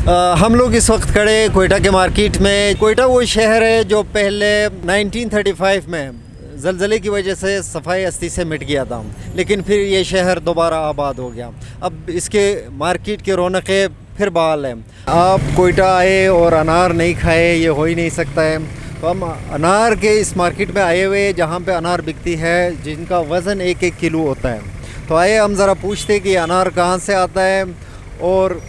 हम लोग इस वक्त खड़े कोयटा के मार्केट में। कोयटा वो शहर है जो पहले 1935 में ज़लज़ले की वजह से सफाई अस्ती से मिट गया था, लेकिन फिर ये शहर दोबारा आबाद हो गया। अब इसके मार्केट की रौनकें फिर बहाल हैं। आप कोयटा आए और अनार नहीं खाए, ये हो ही नहीं सकता है। तो हम अनार के इस मार्केट में आए हुए जहाँ पे अनार बिकती है, जिनका वज़न 1-1 किलो होता है। तो आए हम ज़रा पूछते कि अनार कहाँ से आता है और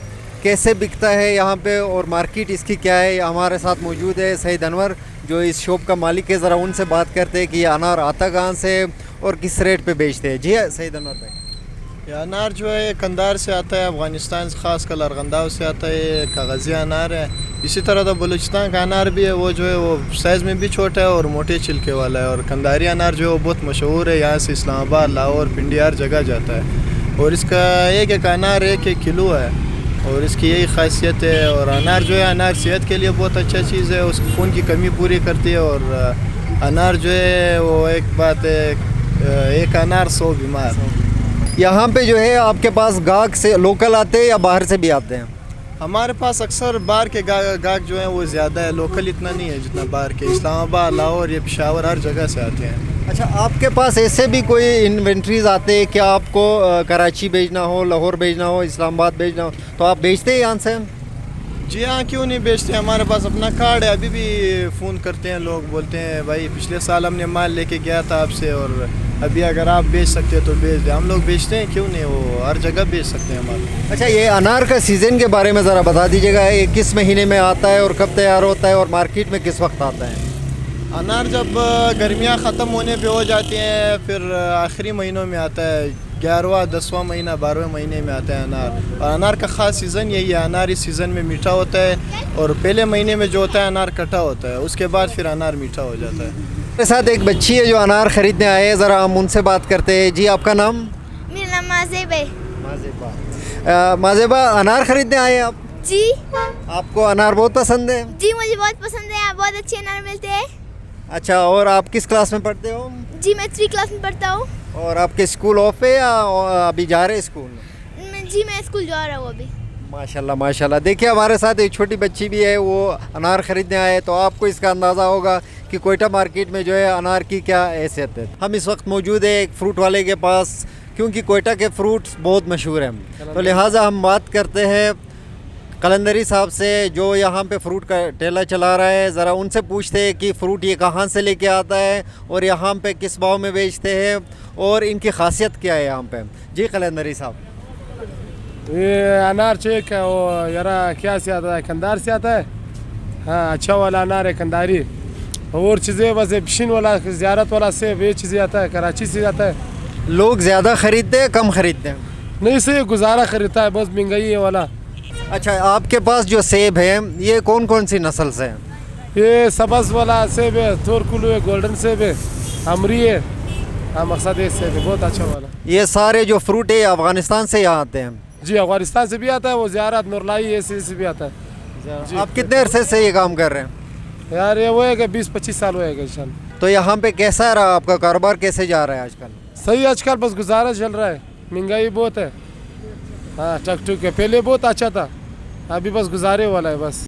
कैसे बिकता है यहाँ पे, और मार्केट इसकी क्या है। हमारे साथ मौजूद है सईद अनवर, जो इस शॉप का मालिक है। ज़रा उनसे बात करते हैं कि ये अनार आता कहाँ से और किस रेट पे बेचते हैं। जी हाँ सईद अनवर भाई, ये अनार जो है कंधार से आता है, अफ़गानिस्तान से, ख़ास कर लरगंदाव से आता है। ये कागज़ी अनार है। इसी तरह तो बलूचिस्तान का अनार भी है, वो जो है वो साइज़ में भी छोटा है और मोटे छिलके वाला है। और कंधारी अनार जो है वो बहुत मशहूर है, यहाँ से इस्लामाबाद, लाहौर, पिंडी हर जगह जाता है। और इसका एक अनार 1-1 किलो है और इसकी यही ख़ासियत है। और अनार जो है, अनार सेहत के लिए बहुत अच्छा चीज़ है, उसकी खून की कमी पूरी करती है। और अनार जो है वो एक बात है, एक अनार 100 बीमार। यहाँ पे जो है आपके पास गाहक से लोकल आते हैं या बाहर से भी आते हैं? हमारे पास अक्सर बाहर के गाहक जो हैं वो ज़्यादा है, लोकल इतना नहीं है जितना बाहर के। इस्लामाबाद, लाहौर, ये पेशावर हर जगह से आते हैं। अच्छा, आपके पास ऐसे भी कोई इन्वेंट्रीज आते हैं क्या? आपको कराची भेजना हो, लाहौर भेजना हो, इस्लामाबाद भेजना हो, तो आप भेजते हैं यहाँ से? जी हाँ, क्यों नहीं बेचते। हमारे पास अपना कार्ड है। अभी भी फ़ोन करते हैं लोग, बोलते हैं भाई पिछले साल हमने माल लेके गया था आपसे, और अभी अगर आप बेच सकते हो तो बेच दें। हम लोग बेचते हैं, क्यों नहीं, वो हर जगह बेच सकते हैं हमारे। अच्छा, ये अनार का सीज़न के बारे में ज़रा बता दीजिएगा, ये किस महीने में आता है और कब तैयार होता है और मार्केट में किस वक्त आता है? अनार जब गर्मियाँ ख़त्म होने पे हो जाती हैं, फिर आखिरी महीनों में आता है। 11वां, 10वां महीना, 12वें महीने में आता है अनार। और अनार का ख़ास सीज़न यही है। अनार इस सीज़न में मीठा होता है और पहले महीने में जो होता है अनार कटा होता है, उसके बाद फिर अनार मीठा हो जाता है। मेरे साथ एक बच्ची है जो अनार ख़रीदने आए हैं, ज़रा हम उनसे बात करते हैं। जी, आपका नाम? मेरा नाम माज़ेब है। माज़ेबा। माज़ेबा, अनार ख़रीदने आए हैं आप? जी। आपको अनार बहुत पसंद है? जी, मुझे बहुत पसंद है, यहाँ बहुत अच्छे अनार मिलते हैं। अच्छा, और आप किस क्लास में पढ़ते हो? जी, मैं 3 क्लास में पढ़ता हूँ। और आपके स्कूल ऑफ है या अभी जा रहे हैं स्कूल? जी, मैं स्कूल जा रहा हूँ अभी। माशाल्लाह माशाल्लाह। देखिए, हमारे साथ एक छोटी बच्ची भी है, वो अनार ख़रीदने आए, तो आपको इसका अंदाज़ा होगा कि कोयटा मार्केट में जो है अनार की क्या हैसियत है। हम इस वक्त मौजूद है एक फ्रूट वाले के पास, क्योंकि कोयटा के फ्रूट्स बहुत मशहूर हैं, तो लिहाजा हम बात करते हैं कलंदरी साहब से, जो यहाँ पे फ्रूट का ठेला चला रहा है। ज़रा उनसे पूछते हैं कि फ़्रूट ये कहाँ से लेके आता है और यहाँ पे किस भाव में बेचते हैं और इनकी खासियत क्या है यहाँ पे। जी कलंदरी साहब, ये अनार चेक है, वो यारा क्या से आता है, कंधार से आता है। हाँ, अच्छा वाला अनार है कंधारी। और चीज़ें बस पिशिन वाला, ज़ियारत वाला सेब, ये चीज़ें आता है, कराची से आता है। लोग ज़्यादा ख़रीदते हैं कम ख़रीदते हैं? नहीं से गुजारा खरीदता है, बस महंगाई है वाला। अच्छा, आपके पास जो सेब है ये कौन कौन सी नस्ल से हैं? ये सबस वाला सेब है, थोरकुलू है, गोल्डन सेब है, अमरी है। हाँ, मकसद ये सेब है बहुत अच्छा वाला। ये सारे जो फ्रूट है अफ़गानिस्तान से यहाँ आते हैं? जी, अफगानिस्तान से भी आता है, वो ज़ियारत नूरलाई ऐसे से भी आता है। आप कितने अरसे से ये काम कर रहे हैं? यार ये वो है कि 20-25 साल होएगा इंशाल्लाह। तो यहाँ पे कैसा रहा आपका कारोबार, कैसे जा रहा है आजकल? सही, आजकल बस गुजारा चल रहा है, महंगाई बहुत है। हाँ, टक टुक है, पहले बहुत अच्छा था, अभी बस गुजारे वाला है बस।